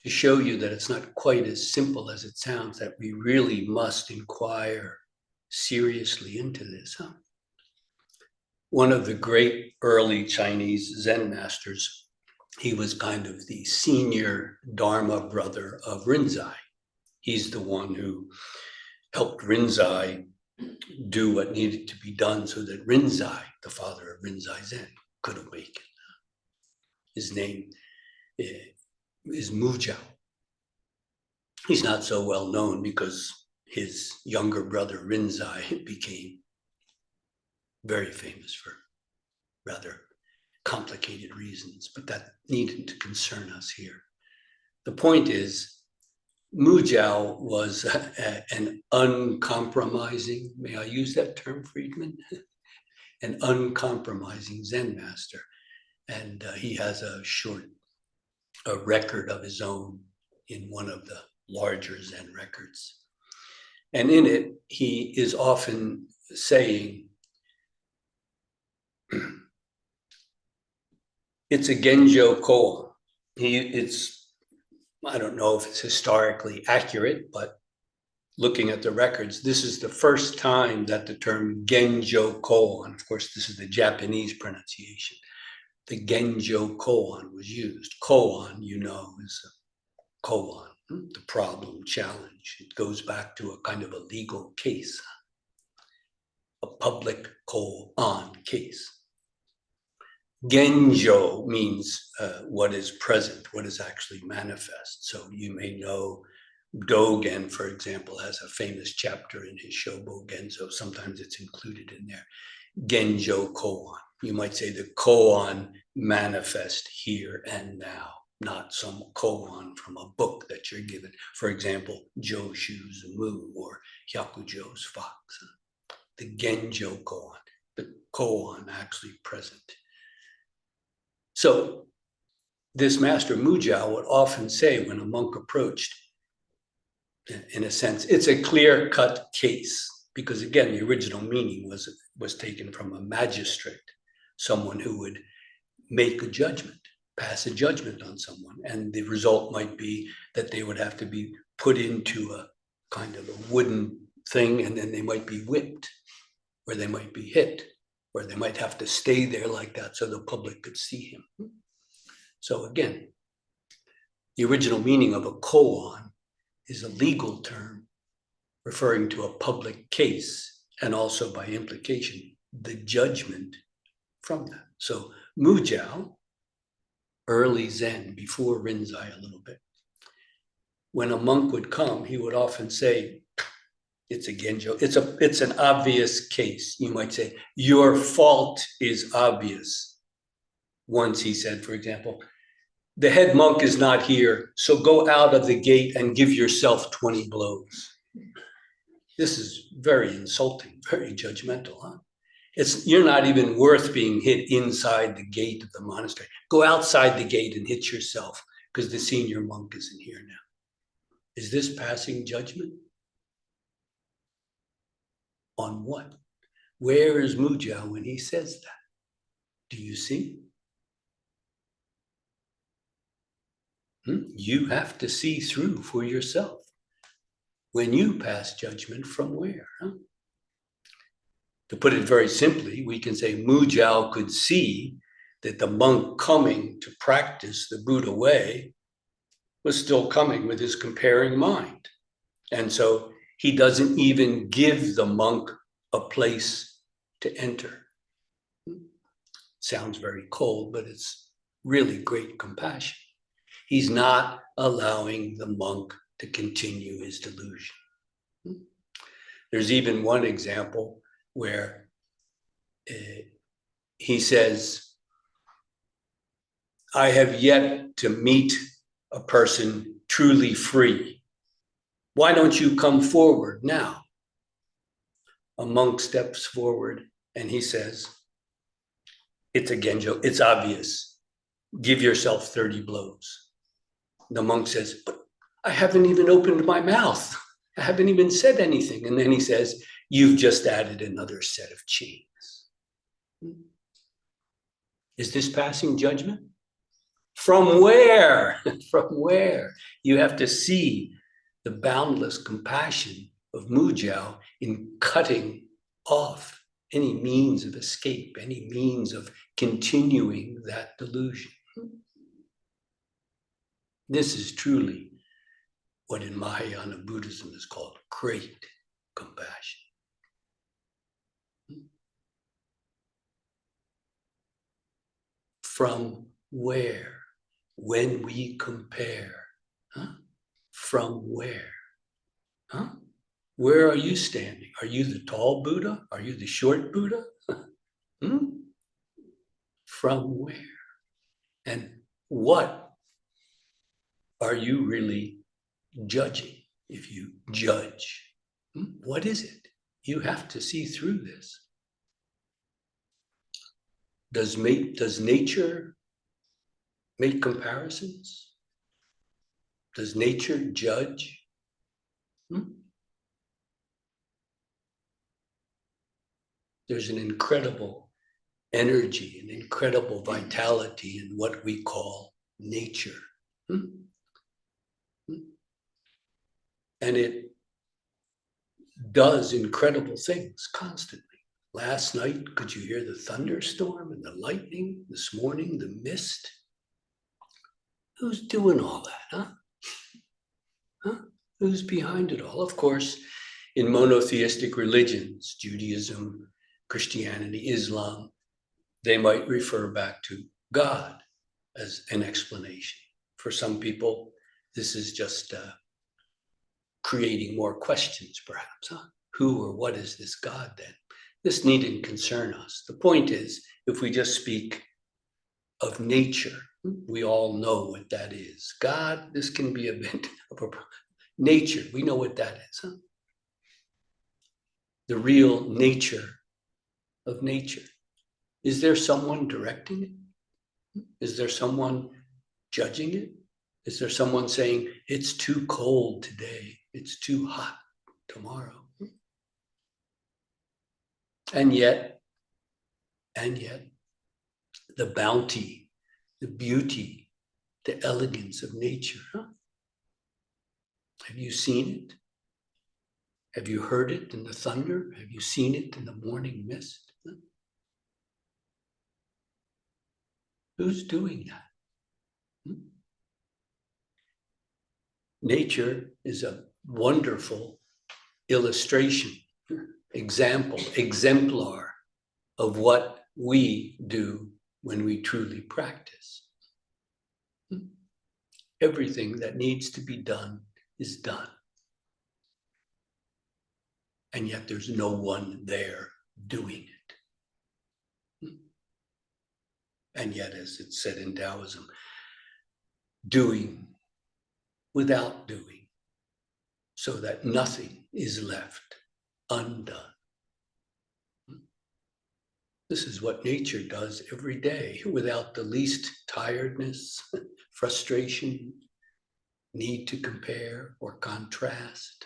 to show you that it's not quite as simple as it sounds, that we really must inquire seriously into this. One of the great early Chinese Zen masters, he was kind of the senior Dharma brother of Rinzai. He's the one who helped Rinzai do what needed to be done so that Rinzai, the father of Rinzai Zen, could awaken. His name is Muzhou. He's not so well known because his younger brother Rinzai became very famous for rather complicated reasons, but that needn't to concern us here. The point is, Muzhou was an uncompromising, may I use that term, Friedman? An uncompromising Zen master. And he has a record of his own in one of the larger Zen records. And in it, he is often saying, it's a genjō kōan. I don't know if it's historically accurate, but looking at the records, this is the first time that the term genjō kōan, of course, this is the Japanese pronunciation, the genjō kōan was used. Kōan, you know, is a kōan, the problem, challenge. It goes back to a kind of a legal case, a public kōan case. Genjō means what is present, what is actually manifest. So you may know Dogen, for example, has a famous chapter in his Shobo Genzo. Sometimes it's included in there. Genjō koan. You might say the koan manifest here and now, not some koan from a book that you're given. For example, Joshu's Mu or Hyakujo's Fox. The Genjō koan, the koan actually present. So this master Muzhou would often say when a monk approached, in a sense, it's a clear-cut case, because again, the original meaning was taken from a magistrate, someone who would make a judgment, pass a judgment on someone. And the result might be that they would have to be put into a kind of a wooden thing, and then they might be whipped, or they might be hit, or they might have to stay there like that so the public could see him. So again, the original meaning of a koan is a legal term referring to a public case, and also by implication, the judgment from that. So Muzhou, early Zen, before Rinzai a little bit, when a monk would come, he would often say, it's a genjō, it's an obvious case. You might say, your fault is obvious. Once he said, for example, the head monk is not here, so go out of the gate and give yourself 20 blows. This is very insulting, very judgmental, huh? You're not even worth being hit inside the gate of the monastery. Go outside the gate and hit yourself because the senior monk isn't here now. Is this passing judgment? On what? Where is Muzhou when he says that? Do you see? You have to see through for yourself. When you pass judgment, from where? To put it very simply, we can say Muzhou could see that the monk coming to practice the Buddha way was still coming with his comparing mind. And so he doesn't even give the monk a place to enter. Sounds very cold, but it's really great compassion. He's not allowing the monk to continue his delusion. There's even one example where he says, I have yet to meet a person truly free. Why don't you come forward now? A monk steps forward and he says, it's a genjō, it's obvious. Give yourself 30 blows. The monk says, but I haven't even opened my mouth. I haven't even said anything. And then he says, you've just added another set of chains. Is this passing judgment? From where? From where? You have to see the boundless compassion of Muzhou in cutting off any means of escape, any means of continuing that delusion. This is truly what in Mahayana Buddhism is called great compassion. From where? When we compare. Huh? From where? Huh? Where are you standing? Are you the tall Buddha? Are you the short Buddha? From where? And what are you really judging if you judge? What is it? You have to see through this. Does nature make comparisons? Does nature judge? There's an incredible energy, an incredible vitality in what we call nature. And it does incredible things constantly. Last night, could you hear the thunderstorm and the lightning? This morning, the mist. Who's doing all that, huh? Who's behind it all? Of course, in monotheistic religions, Judaism, Christianity, Islam, they might refer back to God as an explanation. For some people, this is just creating more questions, perhaps. Who or what is this God then? This needn't concern us. The point is, if we just speak of nature, we all know what that is. God, this can be a bit of a nature. We know what that is. The real nature of nature. Is there someone directing it? Is there someone judging it? Is there someone saying, it's too cold today, it's too hot tomorrow? And yet, the bounty, the beauty, the elegance of nature. Have you seen it? Have you heard it in the thunder? Have you seen it in the morning mist? Who's doing that? Nature is a wonderful illustration, exemplar of what we do when we truly practice. Everything that needs to be done is done. And yet there's no one there doing it. And yet, as it's said in Taoism, doing without doing, so that nothing is left undone. This is what nature does every day without the least tiredness, frustration, need to compare or contrast.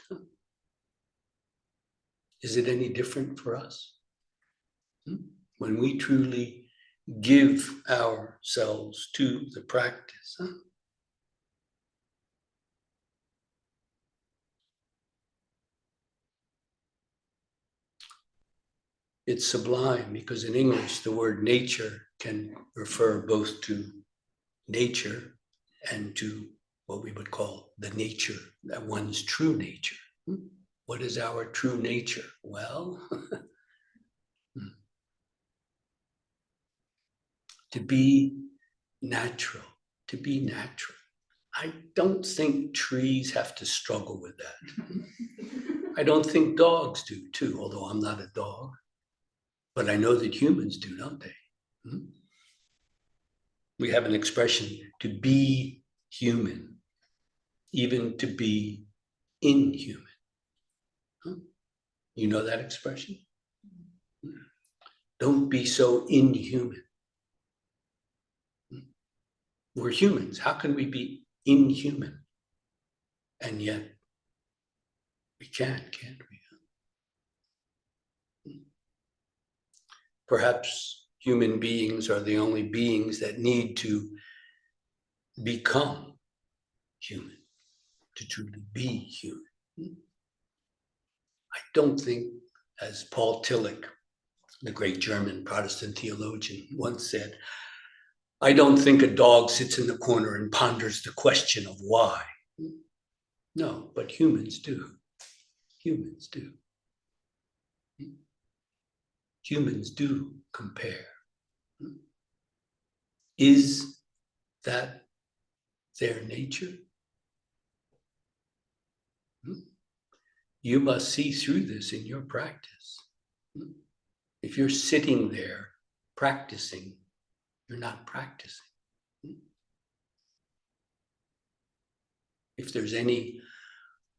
Is it any different for us? When we truly give ourselves to the practice. It's sublime because in English, the word nature can refer both to nature and to what we would call the nature, that one's true nature. What is our true nature? Well, to be natural, to be natural. I don't think trees have to struggle with that. I don't think dogs do too, although I'm not a dog. But I know that humans do, don't they? We have an expression, to be human, even to be inhuman. You know that expression? Don't be so inhuman. We're humans. How can we be inhuman? And yet, we can't we? Perhaps human beings are the only beings that need to become human, to truly be human. I don't think, as Paul Tillich, the great German Protestant theologian, once said, I don't think a dog sits in the corner and ponders the question of why. No, but humans do. Humans do. Humans do compare. Is that their nature? You must see through this in your practice. If you're sitting there practicing, you're not practicing. If there's any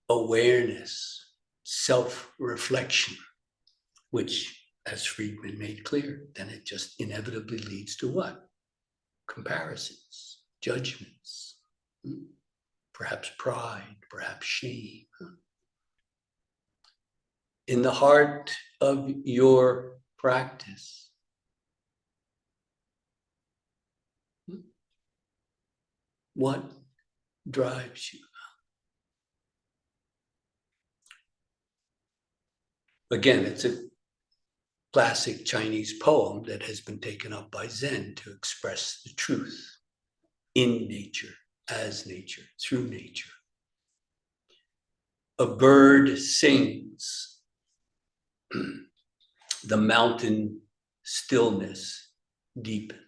awareness, self-reflection, which, as Friedman made clear, then it just inevitably leads to what? Comparisons, judgments, perhaps pride, perhaps shame. In the heart of your practice, what drives you? Again, it's a classic Chinese poem that has been taken up by Zen to express the truth in nature, as nature, through nature. A bird sings, the mountain stillness deepens.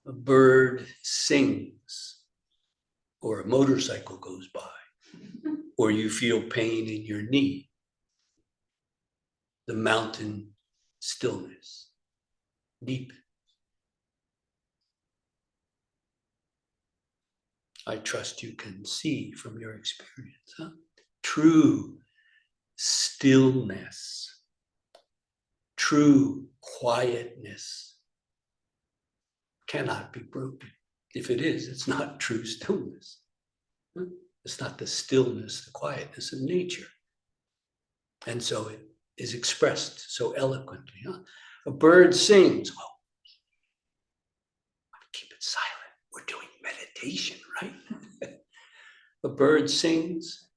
A bird sings, or a motorcycle goes by, or you feel pain in your knee. The mountain stillness deepens. I trust you can see from your experience. True stillness, true quietness cannot be broken. If it is, it's not true stillness. It's not the stillness, the quietness of nature. And so it is expressed so eloquently. A bird sings. Oh, keep it silent. We're doing meditation, right? A bird sings.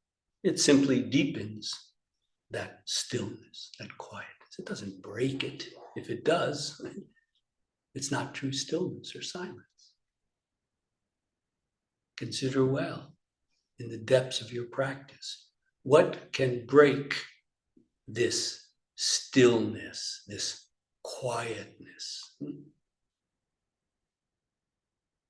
It simply deepens that stillness, that quietness. It doesn't break it. If it does, it's not true stillness or silence. Consider well, in the depths of your practice, what can break this stillness, this quietness?